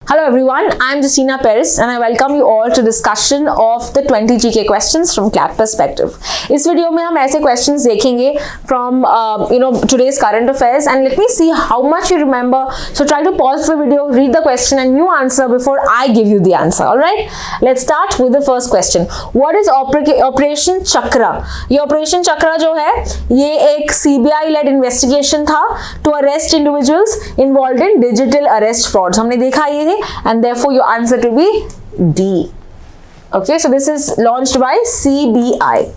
Hello everyone, I am Justina Paris and I welcome you all to discussion of the 20 GK questions from CLAT Perspective. इस video में हम ऐसे questions देखेंगे from today's current affairs and let me see how much you remember. So try to pause the video, read the question and you answer before I give you the answer. Alright, let's start with the first question. What is Operation Chakra? ये Operation Chakra जो है ये एक CBI led investigation था to arrest individuals involved in digital arrest frauds. हमने देखा ये है and therefore your answer to be D. Okay, so this is launched by CBI,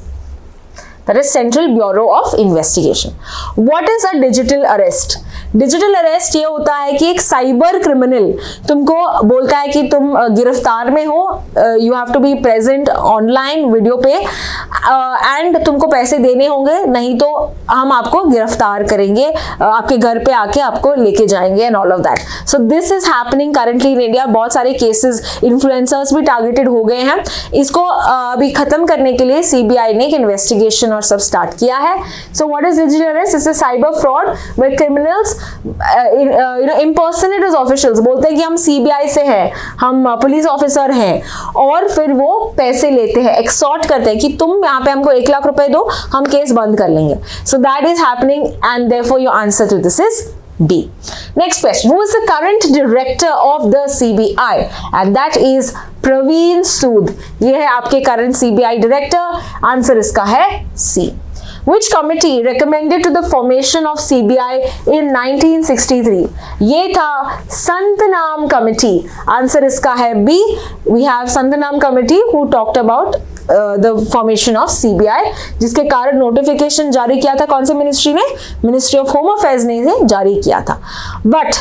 that is Central Bureau of Investigation. What is a digital arrest? Digital arrest ये होता है कि एक cyber criminal तुमको बोलता है कि तुम गिरफ्तार में हो, you have to be present online video पे एंड तुमको पैसे देने होंगे, नहीं तो हम आपको गिरफ्तार करेंगे, आपके घर पे आके आपको लेके जाएंगे and all of that. So this is happening currently in India. बहुत सारे केसेस, इन्फ्लुएंसर्स भी टारगेटेड हो गए हैं. इसको अभी खत्म करने के लिए सीबीआई ने एक इन्वेस्टिगेशन और सब स्टार्ट किया है. So what is digital arrest? It's a cyber fraud where criminals impersonate officials बोलते हैं कि हम सीबीआई से हैं, हम पुलिस ऑफिसर हैं, और फिर वो पैसे लेते हैं, एक्सॉर्ट करते हैं कि तुम यहाँ पे हमको 1 लाख रुपए दो, हम केस बंद कर लेंगे. So that is happening and therefore your answer to this is B. Next question. Who is the current director of the CBI? And that is Praveen Sood. ये है आपके current CBI director. Answer इसका है C. Which committee recommended to the formation of CBI in 1963? ये था Santnam committee. Answer इसका है B. We have Santnam committee who talked about the formation of CBI, जिसके कारण नोटिफिकेशन जारी किया था कौन से मिनिस्ट्री ने? मिनिस्ट्री ऑफ होम अफेयर्स ने इसे जारी किया था. बट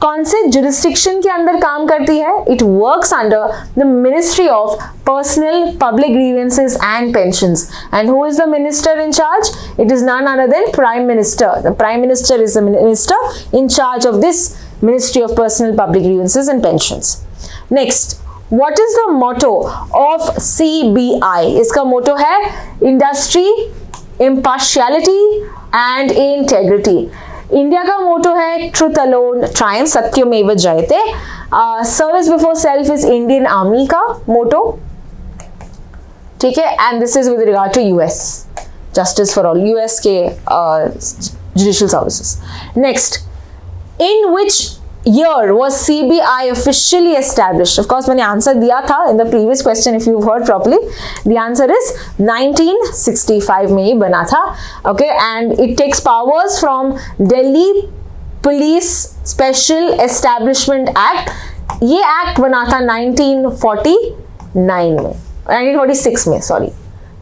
कौन से जुरिस्डिक्शन के अंदर काम करती है? It works under the ministry of personnel public grievances and pensions. And who is the minister in charge? It is none other than prime minister. The prime minister is the minister in charge of this ministry of personnel public grievances and pensions. Next, what is the motto of CBI? इसका motto है industry, impartiality and integrity. India का motto है truth alone triumph, सत्यमेव जयते. Service before self is Indian army का motto, ठीक है. And this is with regard to US, justice for all, US के judicial services. Next, in which year was CBI officially established? Of course मैंने answer दिया था in the previous question if you've heard properly. The answer is 1965 में ही बना था. Okay, and it takes powers from Delhi Police Special Establishment Act. ये act बना था 1949 में, 1946 में, सॉरी,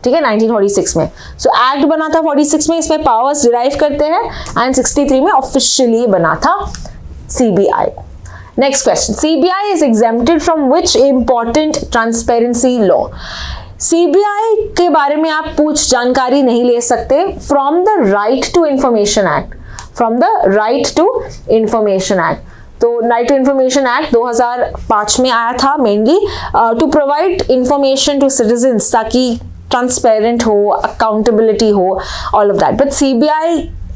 ठीक है, 1946 में. सो एक्ट बना था 46 में, इसमें पावर्स डिराइव करते हैं एंड 63 में ऑफिशियली बना था CBI. Next question. CBI is exempted from which important transparency law? CBI के बारे में आप पूछ जानकारी नहीं ले सकते from the Right to Information Act. From the Right to Information Act. तो Right to Information Act 2005 में आया था, mainly to provide information to citizens ताकि transparent हो, accountability हो, all of that. But CBI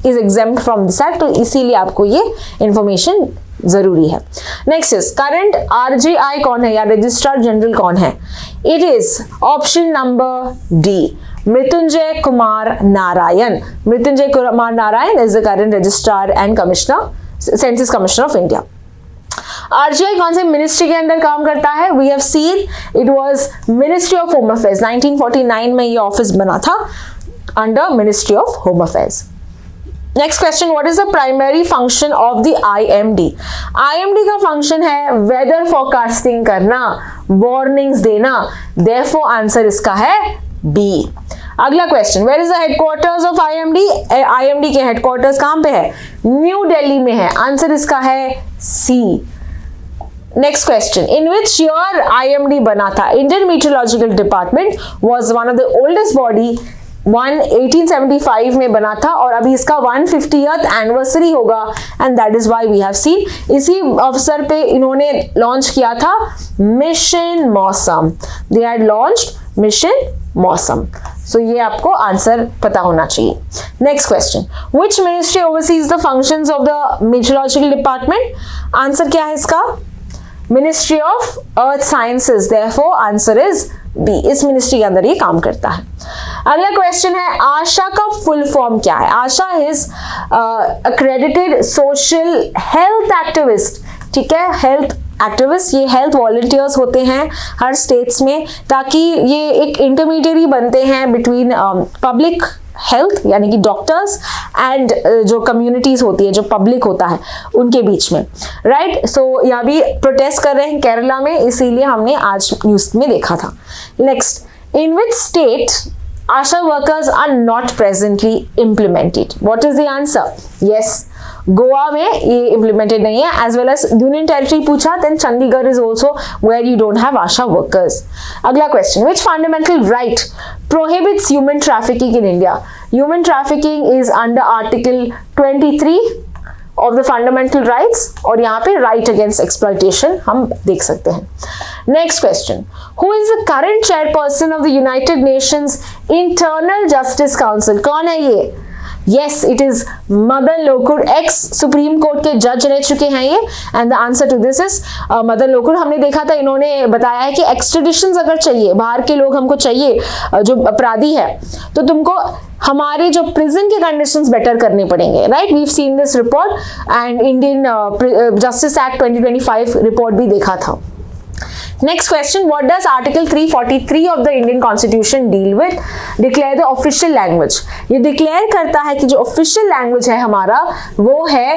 is exempt from this act, तो इसीलिए आपको ये इंफॉर्मेशन जरूरी है. नेक्स्ट इज करंट RJI कौन है या रजिस्ट्रार जनरल कौन है? It is option number D, Mrityunjay Kumar Narayan. Mrityunjay Kumar Narayan is the current registrar and commissioner, census commissioner of India. RJI कौन से मिनिस्ट्री के अंदर काम करता है? We have seen it was ministry of home affairs. 1949 में ये ऑफिस बना था under ministry of home affairs. Next question, what is the primary function of the IMD? IMD का फंक्शन है वेदर फोरकास्टिंग करना, वार्निंग्स देना. देयरफॉर आंसर इसका है B. अगला question, where is the headquarters of IMD? IMD के headquarters कहां पे है? न्यू दिल्ली में है. आंसर इसका है C. Next question, in which year IMD बना था? Indian meteorological department was one of the oldest body. 1875 में बना था और अभी इसका 150th एनिवर्सरी होगा and that is why we have seen. इसी अवसर पे इन्होंने लॉन्च किया था मिशन मौसम. दे हैड लॉन्च्ड मिशन मौसम. सो ये आपको आंसर पता होना चाहिए. Next question, which ministry oversees the functions of the meteorological department? Answer क्या है इसका? Ministry of earth sciences, therefore answer is B, इस मिनिस्ट्री के अंदर ये काम करता है। अगला क्वेश्चन है आशा का फुल फॉर्म क्या है? ASHA is accredited social health activist, ठीक है, हेल्थ एक्टिविस्ट, ये हेल्थ वॉलंटियर्स होते हैं हर स्टेट्स में, ताकि ये एक इंटरमीडियरी बनते हैं बिटवीन पब्लिक हेल्थ यानी कि डॉक्टर्स एंड जो कम्युनिटीज होती है, जो पब्लिक होता है उनके बीच में, राइट। सो यहाँ भी प्रोटेस्ट कर रहे हैं केरला में, इसीलिए हमने आज न्यूज में देखा था। Next, in which state ASHA workers are not presently implemented? What is the answer? Yes, Goa में ये इम्प्लीमेंटेड नहीं है, as well as union territory पूछा, then Chandigarh is also where you don't have ASHA workers. अगला question, which fundamental right prohibits human trafficking in India? Human trafficking is under Article 23 of the fundamental rights, और यहाँ पे right against exploitation हम देख सकते हैं। Next question, who is the current chairperson of the United Nations Internal Justice Council? कौन है ये? Yes, it is Madan Lokur, ex supreme court के जज रह चुके हैं ये, and the answer to this is Madan Lokur. हमने देखा था, इन्होंने बताया है कि एक्सट्रेडिशन अगर चाहिए, बाहर के लोग हमको चाहिए जो अपराधी है, तो तुमको हमारे जो प्रिजन के कंडीशंस बेटर करने पड़ेंगे, right. We have seen this report and Indian justice act 2025 report भी देखा था। Next question, what does Article 343 of the Indian Constitution deal with? Declare the official language. ये declare करता है कि जो official language है हमारा वो है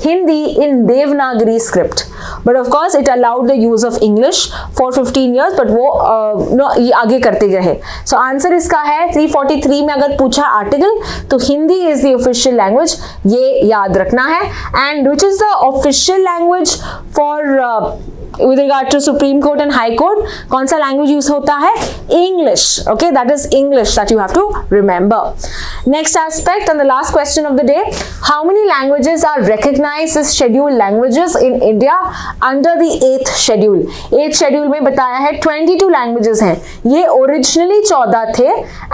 Hindi in Devanagari script, but of course it allowed the use of English for 15 years, but वो ये आगे करते रहे। So answer इसका है 343 में अगर पूछा आर्टिकल तो Hindi is the official language, ये याद रखना है। And which is the official language for with regard to Supreme Court and High Court? कौन सा language use होता है? English, okay, that is English that you have to remember. Next aspect and the last question of the day, how many languages are recognized as scheduled languages in India under the 8th schedule? 8th schedule में बताया है 22 languages हैं, ये originally 14 थे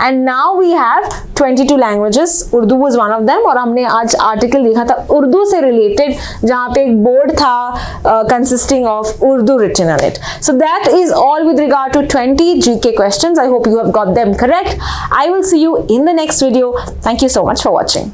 and now we have 22 languages. Urdu was one of them, और हमने आज article देखा था उर्दू से रिलेटेड जहाँ पे एक बोर्ड था consisting of Urdu written on it. So that is all with regard to 20 GK questions. I hope you have got them correct. I will see you in the next video. Thank you so much for watching.